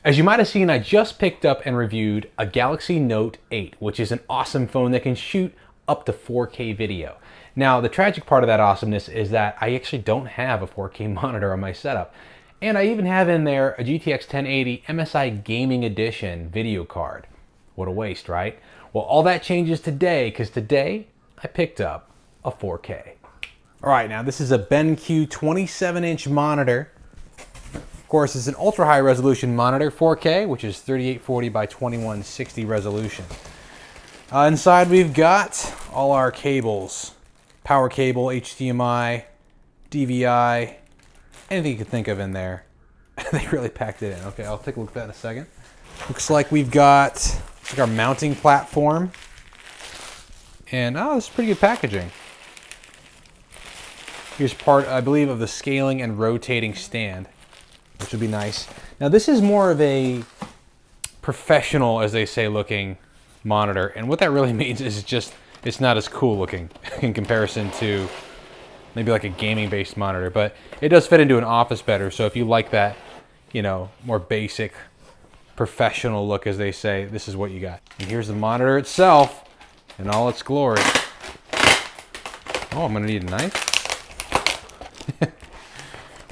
As you might have seen, I just picked up and reviewed a Galaxy Note 8, which is an awesome phone that can shoot up to 4K video. Now, the tragic part of that awesomeness is that I actually don't have a 4K monitor on my setup. And I even have in there a GTX 1080 MSI Gaming Edition video card. What a waste, right? Well, all that changes today, because today I picked up a 4K. All right, now this is a BenQ 27-inch monitor. Of course, it's an ultra high resolution monitor, 4K, which is 3840 by 2160 resolution. Inside we've got all our cables. Power cable, HDMI, DVI, anything you can think of in there. They really packed it in. Okay, I'll take a look at that in a second. Looks like we've got like our mounting platform. And this is pretty good packaging. Here's part, I believe, of the scaling and rotating stand, which would be nice. Now this is more of a professional, as they say, looking monitor. And what that really means is it's not as cool looking in comparison to maybe like a gaming based monitor, but it does fit into an office better. So if you like that, you know, more basic professional look, as they say, this is what you got. And here's the monitor itself in all its glory. Oh, I'm gonna need a knife.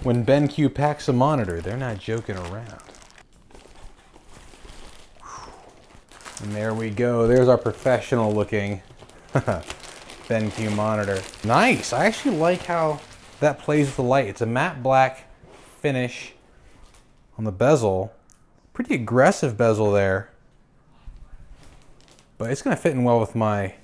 When BenQ packs a monitor, they're not joking around. And there we go. There's our professional looking BenQ monitor. Nice. I actually like how that plays with the light. It's a matte black finish on the bezel. Pretty aggressive bezel there. But it's going to fit in well with my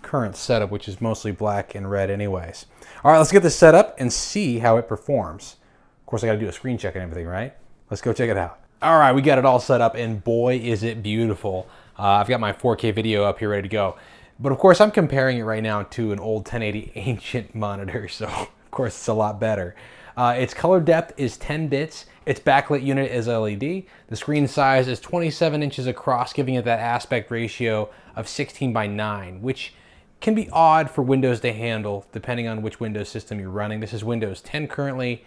current setup, which is mostly black and red anyways. All right, let's get this set up and see how it performs. Of course, I got to do a screen check and everything, right? Let's go check it out. All right, we got it all set up, and boy, is it beautiful. I've got my 4K video up here ready to go. But of course, I'm comparing it right now to an old 1080 ancient monitor, so of course it's a lot better. Its color depth is 10 bits. Its backlit unit is LED. The screen size is 27 inches across, giving it that aspect ratio of 16:9, which can be odd for Windows to handle, depending on which Windows system you're running. This is Windows 10 currently,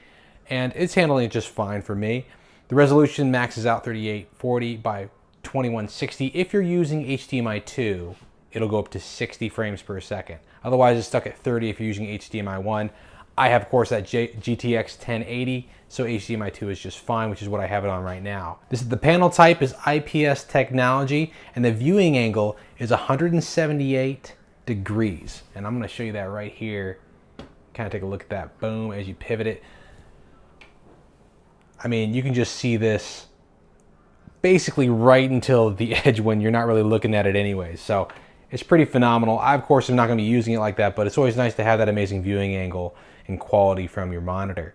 and it's handling it just fine for me. The resolution maxes out 3840 by 2160. If you're using HDMI 2, it'll go up to 60 frames per second. Otherwise, it's stuck at 30 if you're using HDMI 1. I have, of course, that GTX 1080, so HDMI 2 is just fine, which is what I have it on right now. The panel type is IPS technology, and the viewing angle is 178 degrees. And I'm going to show you that right here. Kind of take a look at that. Boom, as you pivot it. I mean, you can just see this basically right until the edge when you're not really looking at it anyways. So it's pretty phenomenal. I, of course, am not going to be using it like that, but it's always nice to have that amazing viewing angle and quality from your monitor.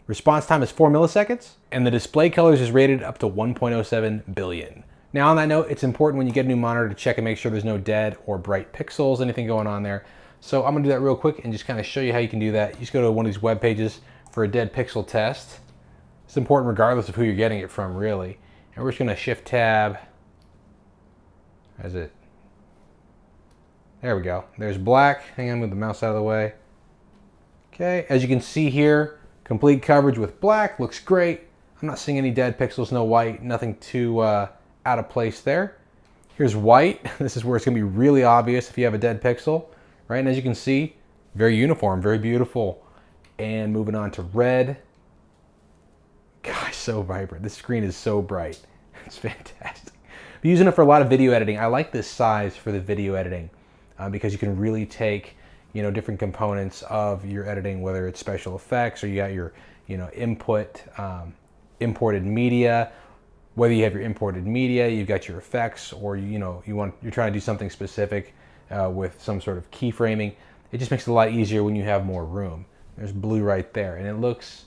Response time is 4 milliseconds, and the display colors is rated up to 1.07 billion. Now, on that note, it's important when you get a new monitor to check and make sure there's no dead or bright pixels, anything going on there. So I'm going to do that real quick and just kind of show you how you can do that. You just go to one of these web pages for a dead pixel test. It's important regardless of who you're getting it from, really. And we're just going to shift tab. There we go. There's black. Hang on, move the mouse out of the way. Okay, as you can see here, complete coverage with black. Looks great. I'm not seeing any dead pixels, no white, nothing too out of place there. Here's white. This is where it's going to be really obvious if you have a dead pixel, right? And as you can see, very uniform, very beautiful. And moving on to red. Gosh, so vibrant. This screen is so bright. It's fantastic. I'm using it for a lot of video editing. I like this size for the video editing because you can really take, you know, different components of your editing, whether it's special effects or you got your, you know, imported media. Whether you have your imported media, you've got your effects, or you're trying to do something specific with some sort of keyframing. It just makes it a lot easier when you have more room. There's blue right there, and it looks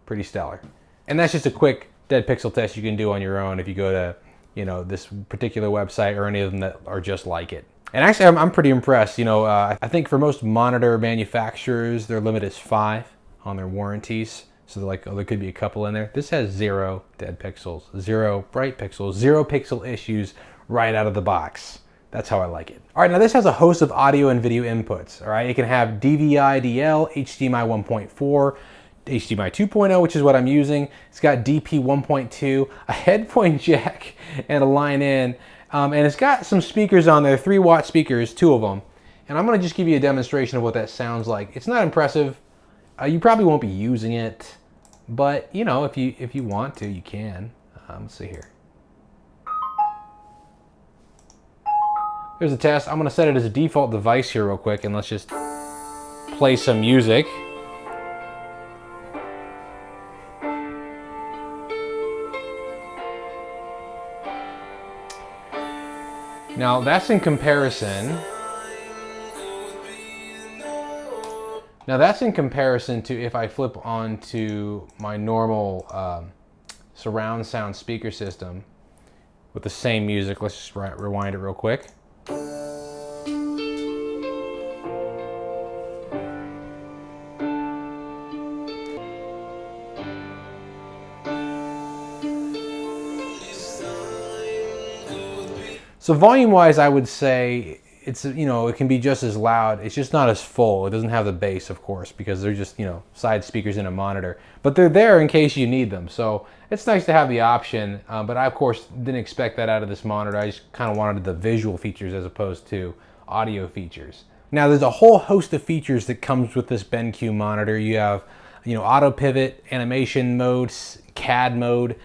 pretty stellar. And that's just a quick dead pixel test you can do on your own if you go to, you know, this particular website or any of them that are just like it. And actually, I'm pretty impressed. You know, I think for most monitor manufacturers, their limit is 5 on their warranties. So they're like, oh, there could be a couple in there. This has 0 dead pixels, 0 bright pixels, 0 pixel issues right out of the box. That's how I like it. All right, now this has a host of audio and video inputs. All right, it can have DVI, DL, HDMI 1.4, HDMI 2.0, which is what I'm using. It's got DP 1.2, a headphone jack, and a line in. And it's got some speakers on there, 3-watt speakers, 2 of them. And I'm gonna just give you a demonstration of what that sounds like. It's not impressive. You probably won't be using it, but you know, if you want to, you can. Let's see here. Here's a test. I'm gonna set it as a default device here real quick, and let's just play some music. Now that's in comparison. Now that's in comparison to if I flip on to my normal surround sound speaker system with the same music. Let's just rewind it real quick. So volume-wise, I would say it's, you know, it can be just as loud. It's just not as full. It doesn't have the bass, of course, because they're just, you know, side speakers in a monitor. But they're there in case you need them. So it's nice to have the option. But I, of course, didn't expect that out of this monitor. I just kind of wanted the visual features as opposed to audio features. Now, there's a whole host of features that comes with this BenQ monitor. You have, you know, auto pivot, animation modes, CAD mode,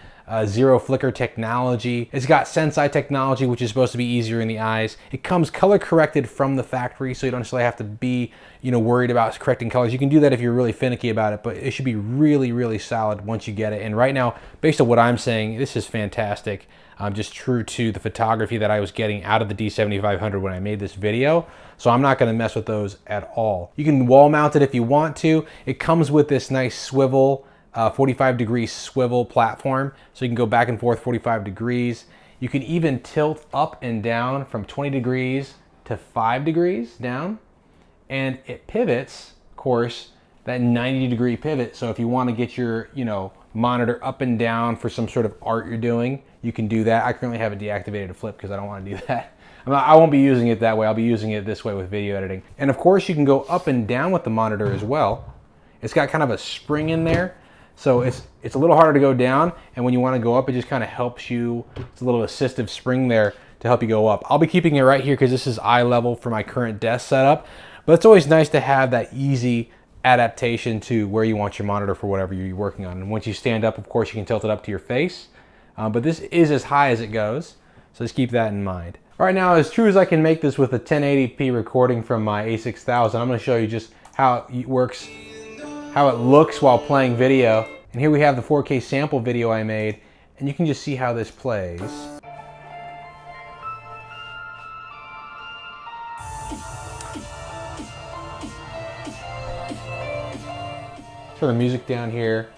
zero flicker technology. It's got Sensei technology, which is supposed to be easier in the eyes. It comes color corrected from the factory, so you don't necessarily have to be, you know, worried about correcting colors. You can do that if you're really finicky about it, but it should be really, really solid once you get it. And right now, based on what I'm saying, this is fantastic. Just true to the photography that I was getting out of the D7500 when I made this video. So I'm not gonna mess with those at all. You can wall mount it if you want to. It comes with this nice swivel, 45-degree swivel platform, so you can go back and forth 45 degrees. You can even tilt up and down from 20 degrees to 5 degrees down, and it pivots, of course, that 90-degree pivot. So if you want to get your, you know, monitor up and down for some sort of art you're doing, you can do that. I currently have it deactivated to flip because I don't want to do that. I won't be using it that way. I'll be using it this way with video editing. And of course, you can go up and down with the monitor as well. It's got kind of a spring in there. So it's a little harder to go down, and when you want to go up, it just kind of helps you. It's a little assistive spring there to help you go up. I'll be keeping it right here because this is eye level for my current desk setup, but it's always nice to have that easy adaptation to where you want your monitor for whatever you're working on. And once you stand up, of course, you can tilt it up to your face, but this is as high as it goes, so just keep that in mind. All right, now as true as I can make this with a 1080p recording from my A6000, I'm going to show you just how it works, how it looks while playing video. And here we have the 4K sample video I made, and you can just see how this plays. Turn the music down here.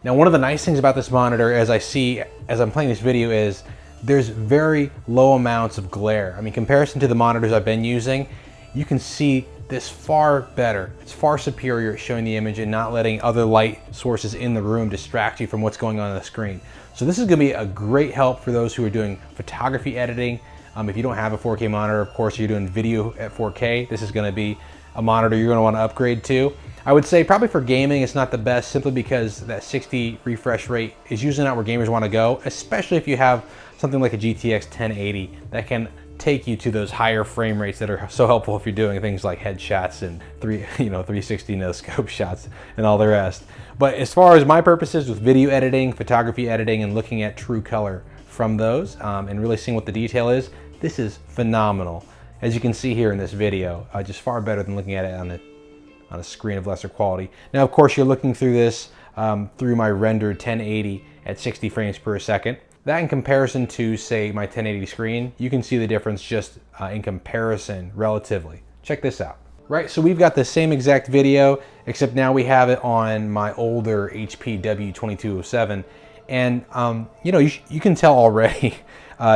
Now, one of the nice things about this monitor, as I'm playing this video, is there's very low amounts of glare. I mean, in comparison to the monitors I've been using, you can see this far better. It's far superior at showing the image and not letting other light sources in the room distract you from what's going on the screen. So this is gonna be a great help for those who are doing photography editing. If you don't have a 4K monitor, of course, you're doing video at 4K, this is gonna be a monitor you're gonna wanna upgrade to. I would say probably for gaming, it's not the best, simply because that 60 refresh rate is usually not where gamers wanna go, especially if you have something like a GTX 1080 that can take you to those higher frame rates that are so helpful if you're doing things like headshots and 360 no scope shots and all the rest. But as far as my purposes with video editing, photography editing, and looking at true color from those and really seeing what the detail is, this is phenomenal. As you can see here in this video, just far better than looking at it on a screen of lesser quality. Now, of course, you're looking through this through my rendered 1080 at 60 frames per second. That in comparison to, say, my 1080 screen, you can see the difference just in comparison relatively. Check this out. Right, so we've got the same exact video, except now we have it on my older HP W2207. And you know, you can tell already,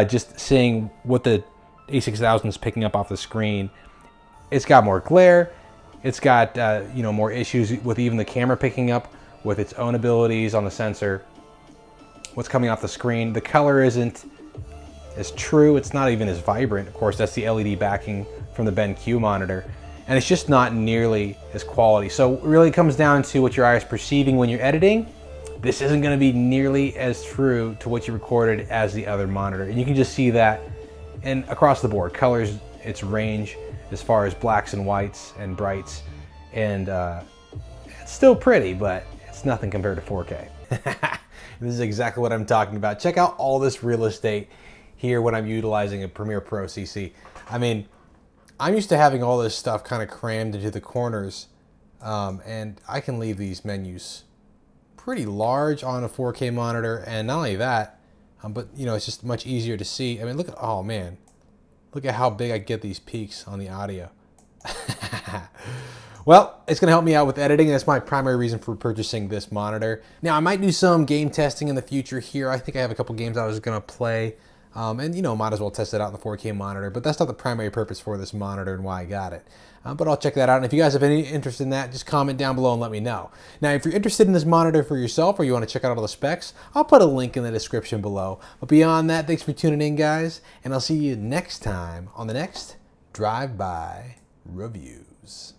just seeing what the A6000 is picking up off the screen. It's got more glare. It's got you know, more issues with even the camera picking up with its own abilities on the sensor. What's coming off the screen. The color isn't as true. It's not even as vibrant. Of course, that's the LED backing from the BenQ monitor. and it's just not nearly as quality. So it really comes down to what your eye is perceiving when you're editing. This isn't going to be nearly as true to what you recorded as the other monitor. And you can just see that and across the board, colors, its range as far as blacks and whites and brights. And it's still pretty, but it's nothing compared to 4K. This is exactly what I'm talking about. Check out all this real estate here when I'm utilizing a Premiere Pro CC. I mean, I'm used to having all this stuff kind of crammed into the corners, and I can leave these menus pretty large on a 4K monitor, and not only that, but you know, it's just much easier to see. I mean, look at, oh man, look at how big I get these peaks on the audio. Well, it's gonna help me out with editing. That's my primary reason for purchasing this monitor. Now, I might do some game testing in the future here. I think I have a couple games I was gonna play, and you know, might as well test it out in the 4K monitor, but that's not the primary purpose for this monitor and why I got it. But I'll check that out. And if you guys have any interest in that, just comment down below and let me know. Now, if you're interested in this monitor for yourself or you want to check out all the specs, I'll put a link in the description below. But beyond that, thanks for tuning in, guys, and I'll see you next time on the next Drive-By Reviews.